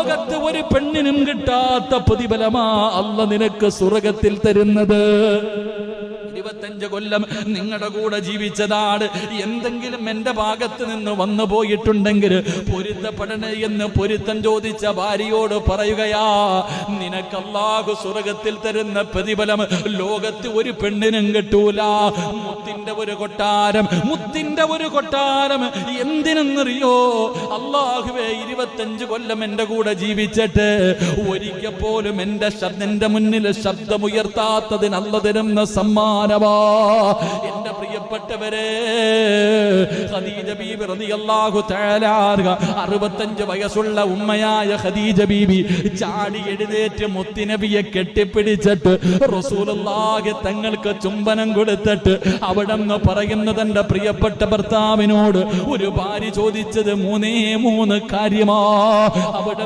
ലോകത്ത് ഒരു പെണ്ണിനും കിട്ടാത്ത പ്രതിഫലമാ അല്ലാഹു നിനക്ക് സ്വർഗ്ഗത്തിൽ തരുന്നത്. 25 കൊല്ലം നിങ്ങളുടെ കൂടെ ജീവിച്ചതാണ്. എന്തെങ്കിലും എന്റെ ഭാഗത്ത് നിന്ന് വന്നു പോയിട്ടുണ്ടെങ്കിൽ പൊരുത്തപ്പെടണേ എന്ന് പൊരുത്തം ചോദിച്ച ഭാര്യയോട് പറയുകയാ, നിനക്ക് അല്ലാഹു സ്വർഗ്ഗത്തിൽ തരുന്ന പ്രതിഫലം ലോകത്ത് ഒരു പെണ്ണിനും കിട്ടൂല. മുത്തിന്റെ ഒരു കൊട്ടാരം, മുത്തിന്റെ ഒരു കൊട്ടാരം. എന്തിനെന്നറിയോ? അല്ലാഹുവേ 25 കൊല്ലം എന്റെ കൂടെ ജീവിച്ചിട്ട് ഒരിക്കൽ പോലും എന്റെ മുന്നിൽ ശബ്ദമുയർത്താത്തതിന് അല്ലാഹു തരുന്ന സമ്മാനമാ. എന്റെ പ്രിയപ്പെട്ടവരെ, ഖദീജ ബീബി റളിയല്ലാഹു തആല അൻഹ 65 വയസ്സുള്ള ഉമ്മയായ ഖദീജ ബീബി ചാടി എഴുന്നേറ്റ് മുത്തുനബിയെ കെട്ടിപ്പിടിച്ചിട്ട് റസൂലുള്ളാഹി തങ്ങൾക്ക് ചുംബനം കൊടുത്തിട്ട് അവിടെന്ന് പറയുന്നത്, എന്റെ പ്രിയപ്പെട്ട ഭർത്താവിനോട് ഒരു ഭാര്യ ചോദിച്ചത് 3 കാര്യമാ. അവിടെ